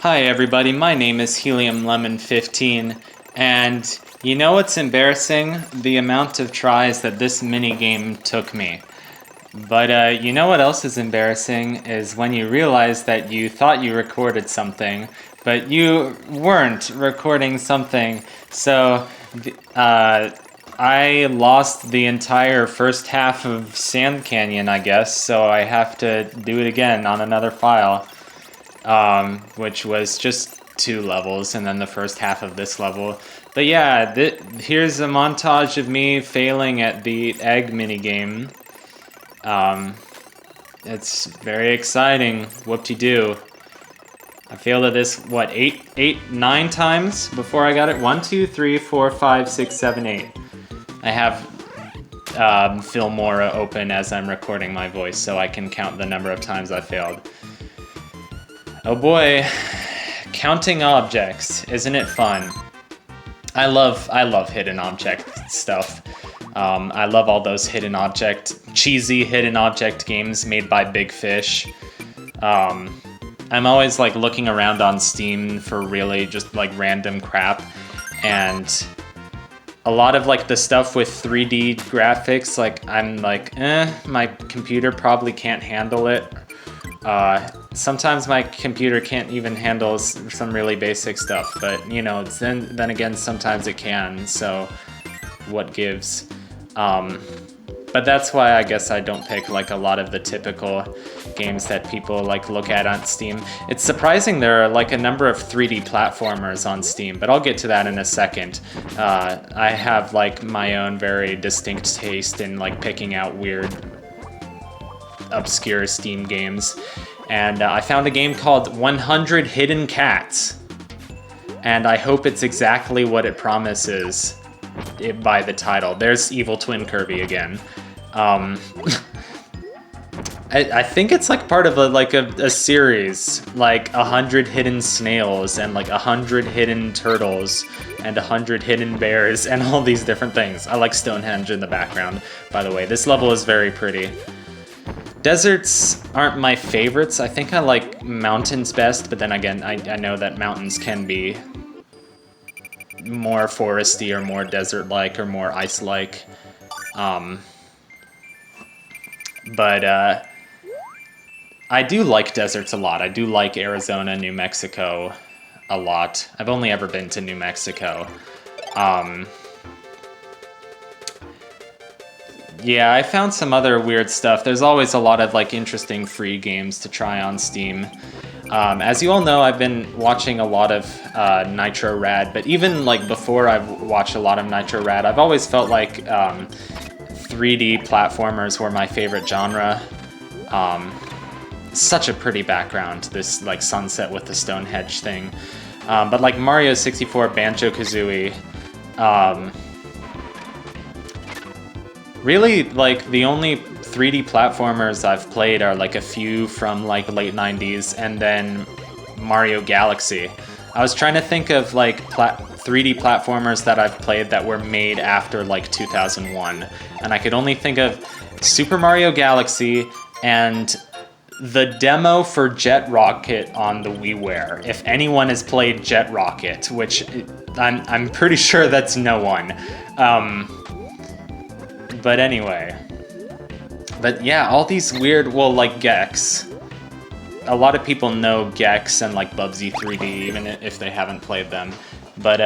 Hi everybody, my name is Helium Lemon 15, and you know what's embarrassing? The amount of tries that this minigame took me. But you know what else is embarrassing is when you realize that you thought you recorded something, but you weren't recording something. So I lost the entire first half of Sand Canyon, I guess, so I have to do it again on another file. Which was just 2 levels and then the first half of this level. But yeah, here's a montage of me failing at the egg minigame. It's very exciting. Whoop-de-doo. I failed at this, what, 9 times before I got it? 1, 2, 3, 4, 5, 6, 7, 8. I have Filmora open as I'm recording my voice so I can count the number of times I failed. Oh boy, counting objects, isn't it fun? I love hidden object stuff. I love all those cheesy hidden object games made by Big Fish. I'm always like looking around on Steam for really just like random crap, and a lot of like the stuff with 3D graphics, like I'm like, my computer probably can't handle it. Sometimes my computer can't even handle some really basic stuff, but you know, then again, sometimes it can, so what gives? But that's why I guess I don't pick like a lot of the typical games that people like look at on Steam. It's surprising there are like a number of 3D platformers on Steam, but I'll get to that in a second. I have like my own very distinct taste in like picking out weird, obscure Steam games. And I found a game called 100 Hidden Cats, and I hope it's exactly what it promises by the title. There's Evil Twin Kirby again. I think it's like part of a series, like 100 hidden snails and like 100 hidden turtles and 100 hidden bears and all these different things. I like Stonehenge in the background, by the way. This level is very pretty. Deserts aren't my favorites. I think I like mountains best, but then again, I know that mountains can be more foresty or more desert-like or more ice-like. But I do like deserts a lot. I do like Arizona, New Mexico a lot. I've only ever been to New Mexico. Yeah, I found some other weird stuff. There's always a lot of like interesting free games to try on Steam. As you all know, I've been watching a lot of Nitro Rad, but even like before I've watched a lot of Nitro Rad, I've always felt like 3D platformers were my favorite genre. Such a pretty background, this like sunset with the Stonehenge thing. But like Mario 64, Banjo-Kazooie, really, like, the only 3D platformers I've played are, like, a few from, like, late 90s, and then Mario Galaxy. I was trying to think of, like, 3D platformers that I've played that were made after, like, 2001, and I could only think of Super Mario Galaxy and the demo for Jet Rocket on the WiiWare. If anyone has played Jet Rocket, which I'm pretty sure that's no one. But anyway. But yeah, all these weird, well, like Gex. A lot of people know Gex and like Bubsy 3D, even if they haven't played them. But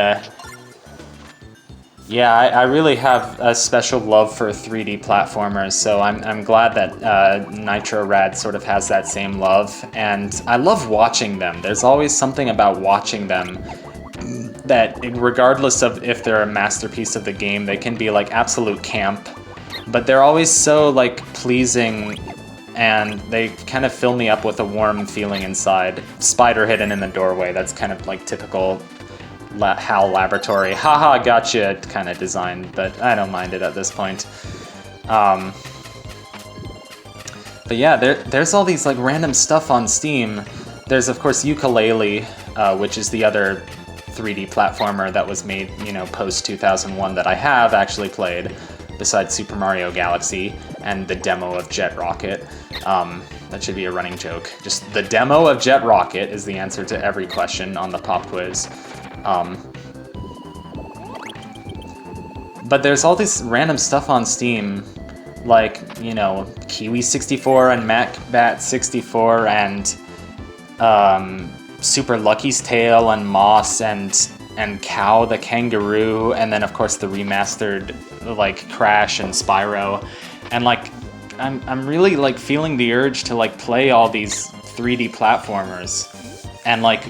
yeah, I really have a special love for 3D platformers, so I'm glad that Nitro Rad sort of has that same love. And I love watching them. There's always something about watching them that, regardless of if they're a masterpiece of the game, they can be like absolute camp. But they're always so, like, pleasing, and they kind of fill me up with a warm feeling inside. Spider hidden in the doorway, that's kind of, like, typical HAL Laboratory, haha, gotcha kind of design, but I don't mind it at this point. But yeah, there's all these, like, random stuff on Steam. There's, of course, Yooka-Laylee, which is the other 3D platformer that was made, you know, post-2001 that I have actually played, besides Super Mario Galaxy. and the demo of Jet Rocket. That should be a running joke. Just the demo of Jet Rocket is the answer to every question on the pop quiz. But there's all this random stuff on Steam, like, you know, Kiwi64 and MacBat64 and Super Lucky's Tale and Moss and Cow the Kangaroo, and then of course the remastered like Crash and Spyro, and like I'm really like feeling the urge to like play all these 3D platformers, and like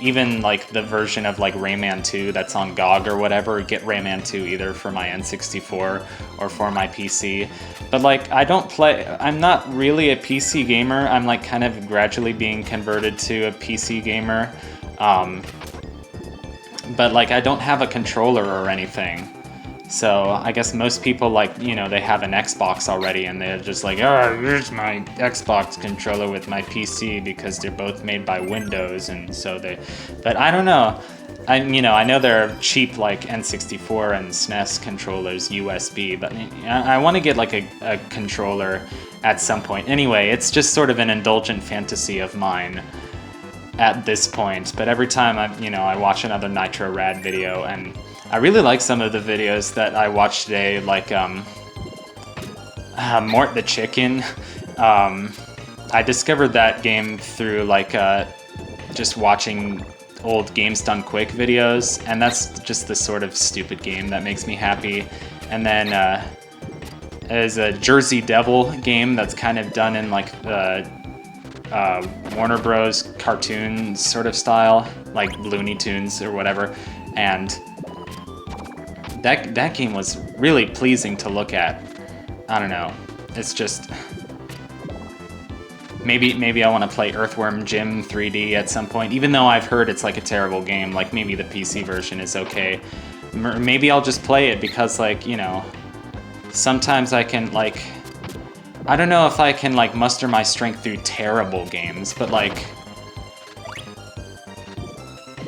even like the version of like Rayman 2 that's on GOG or whatever, get Rayman 2 either for my N64 or for my PC. But like I'm not really a PC gamer. I'm like kind of gradually being converted to a PC gamer. But like I don't have a controller or anything. So I guess most people, like, you know, they have an Xbox already and they're just like, oh, here's my Xbox controller with my PC because they're both made by Windows, and so but I don't know. I know there are cheap like N64 and SNES controllers, USB, but I want to get like a controller at some point. Anyway, it's just sort of an indulgent fantasy of mine at this point, but every time I watch another Nitro Rad video, and I really like some of the videos that I watched today, like Mort the Chicken. I discovered that game through like just watching old Games Done Quick videos, and that's just the sort of stupid game that makes me happy. And then there's a Jersey Devil game that's kind of done in like the Warner Bros. Cartoon sort of style, like Looney Tunes or whatever, and that game was really pleasing to look at. I don't know. It's just maybe I want to play Earthworm Jim 3D at some point, even though I've heard it's like a terrible game. Like maybe the PC version is okay. Maybe I'll just play it because, like, you know, sometimes I can like, I don't know if I can like muster my strength through terrible games, but like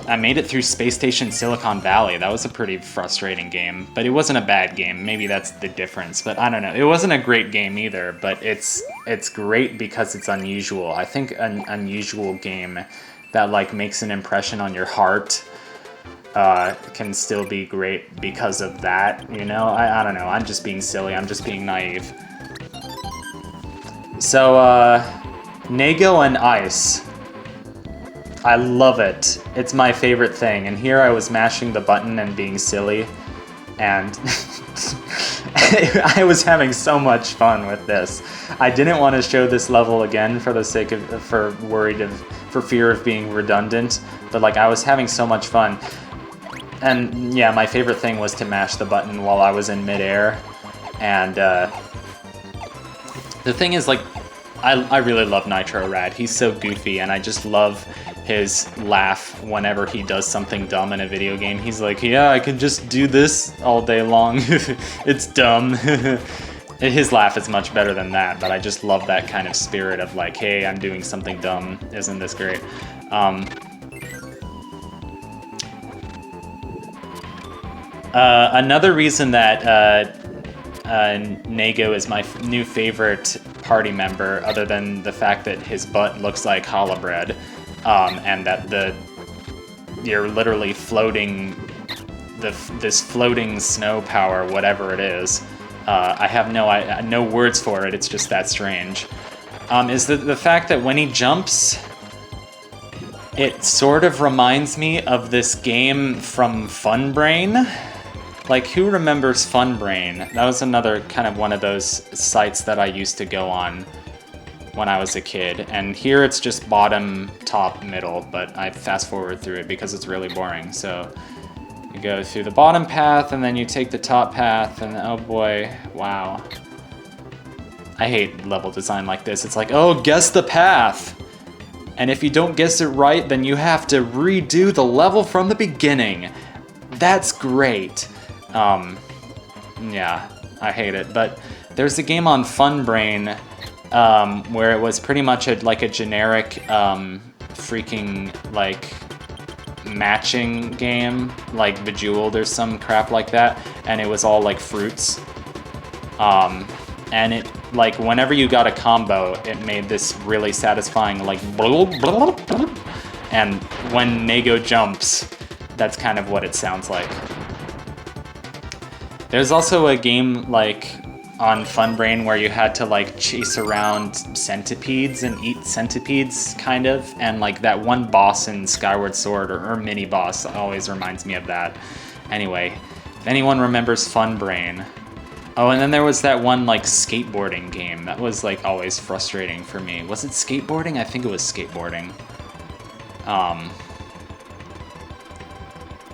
I made it through Space Station Silicon Valley. That was a pretty frustrating game, but it wasn't a bad game. Maybe that's the difference, but I don't know. It wasn't a great game either, but it's great because it's unusual. I think an unusual game that like makes an impression on your heart can still be great because of that, you know? I don't know. I'm just being silly. I'm just being naive. So, Nago and Ice. I love it. It's my favorite thing. And here I was mashing the button and being silly, and I was having so much fun with this. I didn't want to show this level again for the sake of, for fear of being redundant, but like I was having so much fun. And yeah, my favorite thing was to mash the button while I was in midair. And the thing is, like, I really love Nitro Rad. He's so goofy, and I just love his laugh whenever he does something dumb in a video game. He's like, yeah, I can just do this all day long. It's dumb. His laugh is much better than that, but I just love that kind of spirit of like, hey, I'm doing something dumb. Isn't this great? Another reason that Nago is my new favorite party member, other than the fact that his butt looks like challah bread, and that you're literally floating this floating snow power, whatever it is. I have no words for it. It's just that strange. Is the fact that when he jumps, it sort of reminds me of this game from Funbrain. Like, who remembers Funbrain? That was another kind of one of those sites that I used to go on when I was a kid. And here it's just bottom, top, middle, but I fast forward through it because it's really boring. So you go through the bottom path, and then you take the top path, and oh boy, wow. I hate level design like this. It's like, oh, guess the path. And if you don't guess it right, then you have to redo the level from the beginning. That's great. Yeah, I hate it. But there's a game on Funbrain where it was pretty much like a generic freaking like matching game, like Bejeweled or some crap like that, and it was all like fruits. And like whenever you got a combo, it made this really satisfying like and when Nago jumps, that's kind of what it sounds like. There's also a game like on Funbrain where you had to like chase around centipedes and eat centipedes, kind of, and like that one boss in Skyward Sword or mini boss always reminds me of that. Anyway, if anyone remembers Funbrain. Oh, and then there was that one like skateboarding game that was like always frustrating for me. Was it skateboarding? I think it was skateboarding.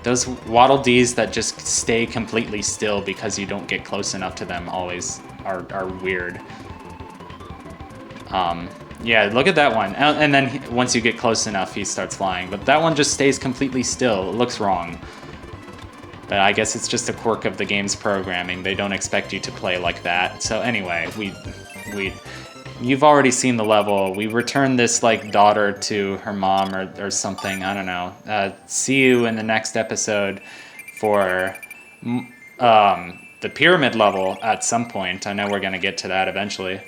Those Waddle Dees that just stay completely still because you don't get close enough to them always are weird. Yeah, look at that one. And then once you get close enough, he starts flying. But that one just stays completely still. It looks wrong. But I guess it's just a quirk of the game's programming. They don't expect you to play like that. So anyway, you've already seen the level. We return this like daughter to her mom or something. I don't know. See you in the next episode for the pyramid level at some point. I know we're gonna get to that eventually.